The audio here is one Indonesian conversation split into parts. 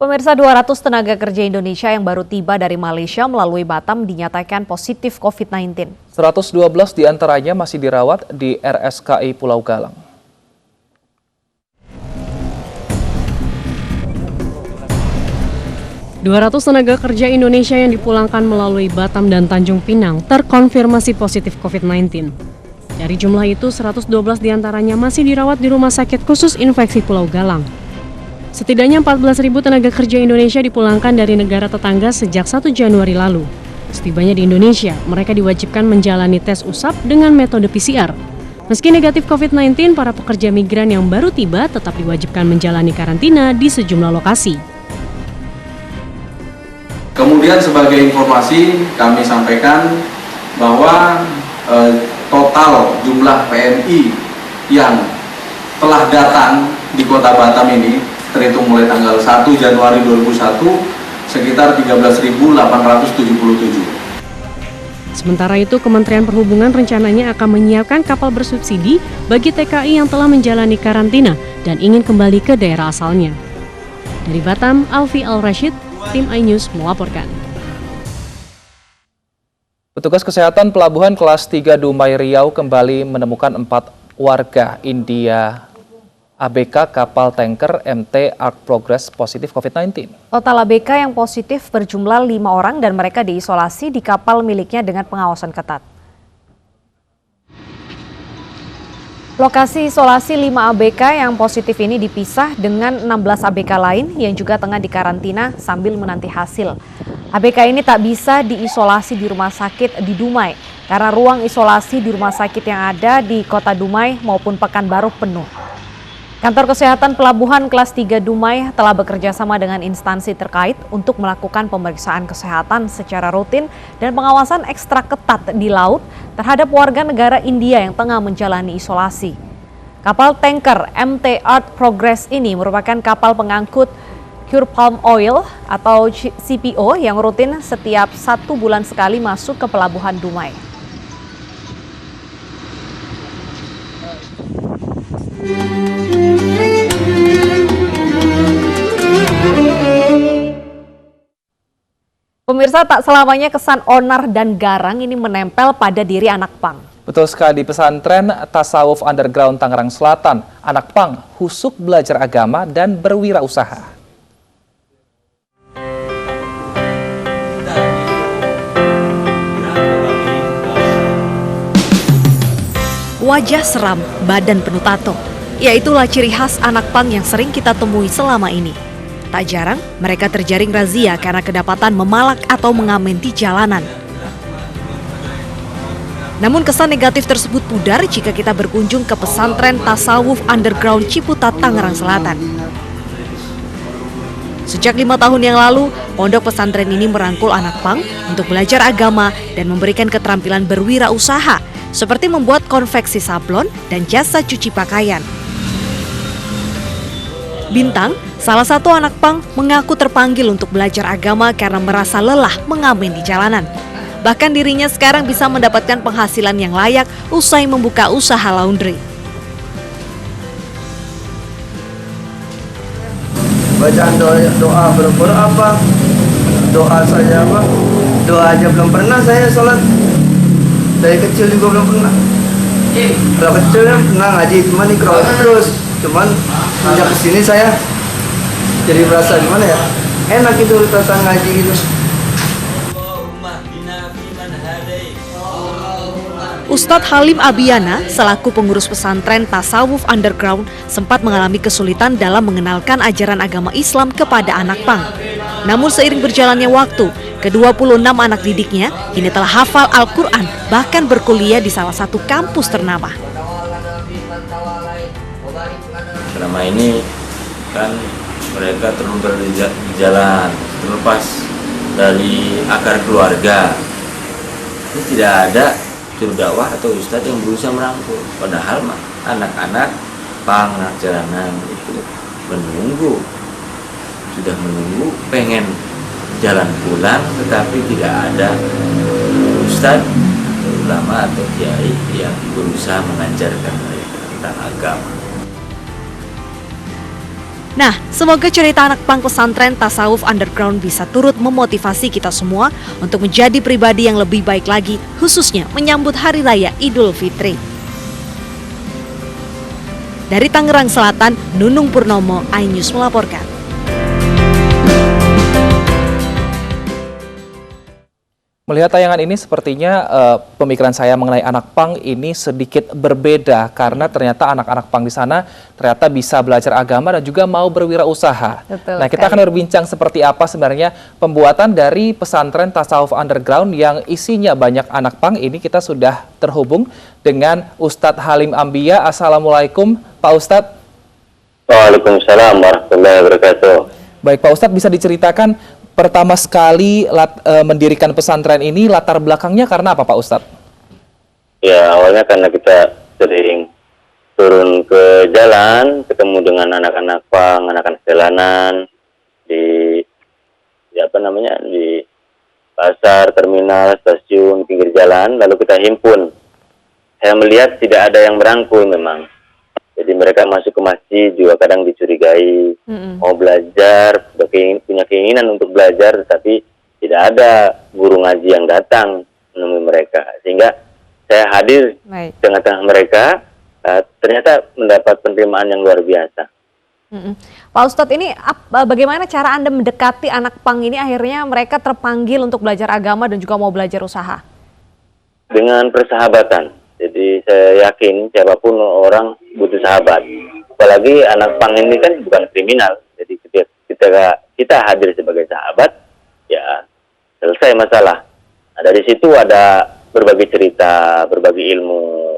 Pemirsa, 200 tenaga kerja Indonesia yang baru tiba dari Malaysia melalui Batam dinyatakan positif COVID-19. 112 diantaranya masih dirawat di RSKI Pulau Galang. Ratus tenaga kerja Indonesia yang dipulangkan melalui Batam dan Tanjung Pinang terkonfirmasi positif COVID-19. Dari jumlah itu, 112 diantaranya masih dirawat di Rumah Sakit Khusus Infeksi Pulau Galang. Setidaknya 14.000 tenaga kerja Indonesia dipulangkan dari negara tetangga sejak 1 Januari lalu. Setibanya di Indonesia, mereka diwajibkan menjalani tes usap dengan metode PCR. Meski negatif COVID-19, para pekerja migran yang baru tiba tetap diwajibkan menjalani karantina di sejumlah lokasi. Kemudian sebagai informasi kami sampaikan bahwa total jumlah PMI yang telah datang di Kota Batam ini terhitung mulai tanggal 1 Januari 2001 sekitar 13.877. Sementara itu, Kementerian Perhubungan rencananya akan menyiapkan kapal bersubsidi bagi TKI yang telah menjalani karantina dan ingin kembali ke daerah asalnya. Dari Batam, Alfi Al-Rashid, Tim iNews melaporkan. Petugas kesehatan Pelabuhan Kelas 3 Dumai Riau kembali menemukan 4 warga India ABK kapal tanker MT Ark Progress positif COVID-19. Total ABK yang positif berjumlah 5 orang dan mereka diisolasi di kapal miliknya dengan pengawasan ketat. Lokasi isolasi 5 ABK yang positif ini dipisah dengan 16 ABK lain yang juga tengah dikarantina sambil menanti hasil. ABK ini tak bisa diisolasi di rumah sakit di Dumai karena ruang isolasi di rumah sakit yang ada di Kota Dumai maupun Pekanbaru penuh. Kantor Kesehatan Pelabuhan Kelas 3 Dumai telah bekerja sama dengan instansi terkait untuk melakukan pemeriksaan kesehatan secara rutin dan pengawasan ekstra ketat di laut terhadap warga negara India yang tengah menjalani isolasi. Kapal tanker MT Ark Progress ini merupakan kapal pengangkut cure palm oil atau CPO yang rutin setiap 1 bulan sekali masuk ke Pelabuhan Dumai. Pemirsa, tak selamanya kesan onar dan garang ini menempel pada diri anak pang. Betul sekali, di pesantren Tasawuf Underground Tangerang Selatan, anak pang husuk belajar agama dan berwirausaha. Wajah seram, badan penuh tato. Yaitulah ciri khas anak pang yang sering kita temui selama ini. Tak jarang, mereka terjaring razia karena kedapatan memalak atau mengamen di jalanan. Namun kesan negatif tersebut pudar jika kita berkunjung ke pesantren Tasawuf Underground Ciputat, Tangerang Selatan. Sejak 5 tahun yang lalu, pondok pesantren ini merangkul anak pang untuk belajar agama dan memberikan keterampilan berwirausaha, seperti membuat konveksi sablon dan jasa cuci pakaian. Bintang, salah satu anak pang, mengaku terpanggil untuk belajar agama karena merasa lelah mengamen di jalanan. Bahkan dirinya sekarang bisa mendapatkan penghasilan yang layak usai membuka usaha laundry. Bacaan doa berapa apa? Doa saja apa? Doa aja belum pernah saya sholat. Dari kecil juga belum pernah. Kalau kecil kan pernah ngaji, cuman ikro terus. Cuman sejak kesini saya jadi merasa gimana ya, enak itu rasa ngaji gitu. Ustadz Halim Abiyana selaku pengurus pesantren Tasawuf Underground sempat mengalami kesulitan dalam mengenalkan ajaran agama Islam kepada anak pang. Namun seiring berjalannya waktu, ke-26 anak didiknya kini telah hafal Al-Quran, bahkan berkuliah di salah satu kampus ternama. Selama ini kan mereka terluber di jalan, terlepas dari akar keluarga. Ini tidak ada juru dakwah atau ustadz yang berusaha merangkul. Padahal anak-anak pang, anak jalanan itu sudah menunggu, pengen jalan pulang, tetapi tidak ada ustadz, ulama atau kiai yang berusaha mengajarkan mereka tentang agama. Nah, semoga cerita anak pang pesantren Tasawuf Underground bisa turut memotivasi kita semua untuk menjadi pribadi yang lebih baik lagi, khususnya menyambut Hari Raya Idul Fitri. Dari Tangerang Selatan, Nunung Purnomo, iNews melaporkan. Melihat tayangan ini sepertinya pemikiran saya mengenai anak pang ini sedikit berbeda karena ternyata anak-anak pang di sana ternyata bisa belajar agama dan juga mau berwirausaha. Nah, kita akan berbincang seperti apa sebenarnya pembuatan dari pesantren Tasawuf Underground yang isinya banyak anak pang ini. Kita sudah terhubung dengan Ustadz Halim Ambia. Assalamualaikum Pak Ustadz. Waalaikumsalam warahmatullahi wabarakatuh. Baik Pak Ustadz, bisa diceritakan pertama sekali mendirikan pesantren ini, latar belakangnya karena apa Pak Ustadz? Ya, awalnya karena kita sering turun ke jalan, ketemu dengan anak-anak pang, anak-anak jalanan di pasar, terminal, stasiun, pinggir jalan, lalu kita himpun. Saya melihat tidak ada yang merangkul memang. Jadi mereka masuk ke masjid juga kadang dicurigai, mau belajar, punya keinginan untuk belajar, tapi tidak ada guru ngaji yang datang menemui mereka. Sehingga saya hadir di tengah-tengah mereka, ternyata mendapat penerimaan yang luar biasa. Pak Ustadz, ini bagaimana cara Anda mendekati anak pang ini akhirnya mereka terpanggil untuk belajar agama dan juga mau belajar usaha? Dengan persahabatan. Jadi saya yakin siapapun orang butuh sahabat. Apalagi anak pang ini kan bukan kriminal. Jadi ketika kita hadir sebagai sahabat, ya selesai masalah. Nah, dari situ ada berbagi cerita, berbagi ilmu,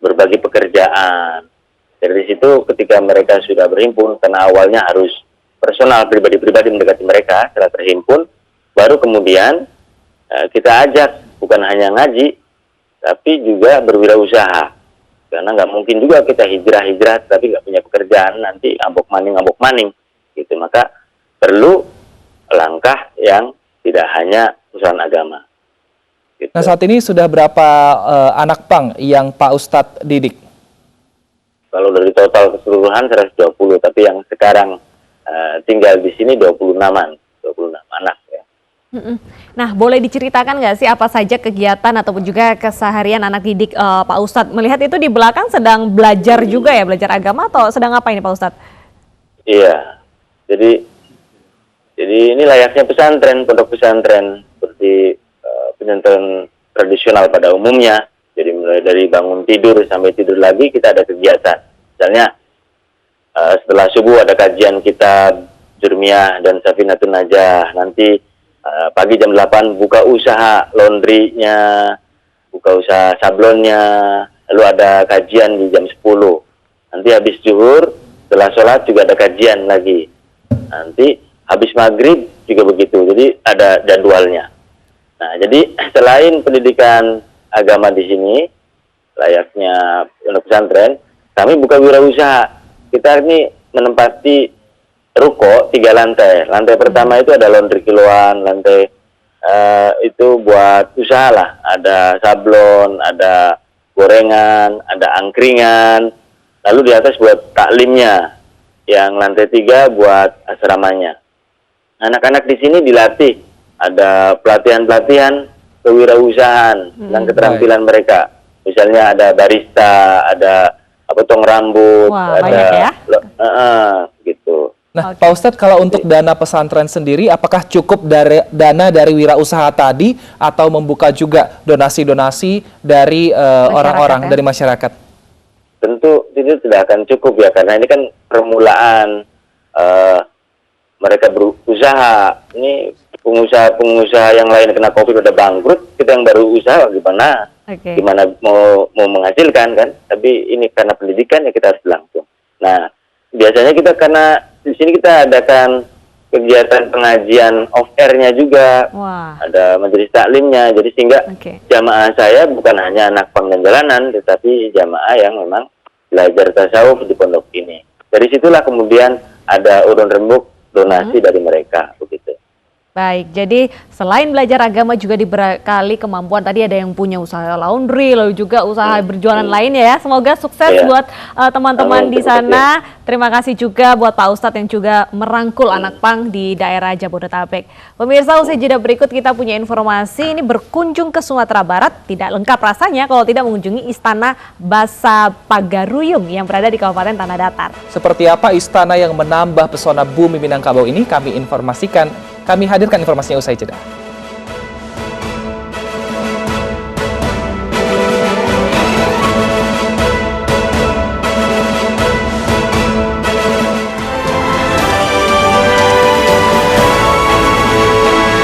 berbagi pekerjaan. Dari situ ketika mereka sudah berhimpun, karena awalnya harus personal, pribadi-pribadi mendekati mereka, setelah terhimpun, baru kemudian kita ajak bukan hanya ngaji, tapi juga berwirausaha. Karena nggak mungkin juga kita hijrah tapi nggak punya pekerjaan, nanti ngambok maning gitu. Maka perlu langkah yang tidak hanya urusan agama gitu. Nah, saat ini sudah berapa anak pang yang Pak Ustadz didik? Kalau dari total keseluruhan 120, tapi yang sekarang tinggal di sini 26 anak ya. Nah, boleh diceritakan nggak sih apa saja kegiatan ataupun juga keseharian anak didik Pak Ustadz? Melihat itu di belakang sedang belajar juga ya, belajar agama atau sedang apa ini Pak Ustadz? Iya, jadi ini layaknya pesantren, pondok pesantren seperti pesantren tradisional pada umumnya. Jadi mulai dari bangun tidur sampai tidur lagi kita ada kegiatan. Misalnya setelah subuh ada kajian kitab Jurmiyah dan Safinatun Najah. Nanti pagi jam 8 buka usaha laundrynya, buka usaha sablonnya, lalu ada kajian di jam 10. Nanti habis zuhur, setelah sholat juga ada kajian lagi. Nanti habis maghrib juga begitu, jadi ada jadwalnya. Nah, jadi selain pendidikan agama di sini, layaknya pondok pesantren, kami buka wirausaha. Kita ini menempati ruko 3 lantai. Lantai pertama itu ada laundry kiloan, lantai itu buat usaha lah. Ada sablon, ada gorengan, ada angkringan. Lalu di atas buat taklimnya. Yang lantai 3 buat asramanya. Anak-anak di sini dilatih. Ada pelatihan-pelatihan kewirausahaan dan keterampilan mereka. Misalnya ada barista, ada potong rambut, Wah, ada banyak ya? gitu. Nah, Pak Ustadz, kalau untuk dana pesantren sendiri, apakah cukup dari dana dari wirausaha tadi atau membuka juga donasi-donasi dari orang-orang, dari masyarakat? Tentu itu tidak akan cukup ya, karena ini kan permulaan mereka berusaha. Ini pengusaha yang lain kena COVID udah bangkrut, kita yang baru usaha gimana? Gimana mau menghasilkan kan? Tapi ini karena pendidikan ya kita harus langsung. Nah, biasanya kita karena di sini kita adakan kegiatan pengajian off air-nya juga. Wah. Ada majelis taklimnya, jadi sehingga jamaah saya bukan hanya anak pang dan jalanan, tetapi jamaah yang memang belajar tasawuf di pondok ini. Dari situlah kemudian ada urun rembuk donasi dari mereka begitu. Baik, jadi selain belajar agama juga dibekali kemampuan. Tadi ada yang punya usaha laundry, lalu juga usaha berjualan lainnya ya. Semoga sukses Iya. buat teman-teman Amin, di terima kasih. sana. Terima kasih juga buat Pak Ustadz yang juga merangkul anak pang di daerah Jabodetabek. Pemirsa, usai jeda berikut kita punya informasi ini berkunjung ke Sumatera Barat. Tidak lengkap rasanya kalau tidak mengunjungi Istana Basa Pagaruyung yang berada di Kabupaten Tanah Datar. Seperti apa istana yang menambah pesona bumi Minangkabau ini kami informasikan. Kami hadirkan informasinya usai jeda.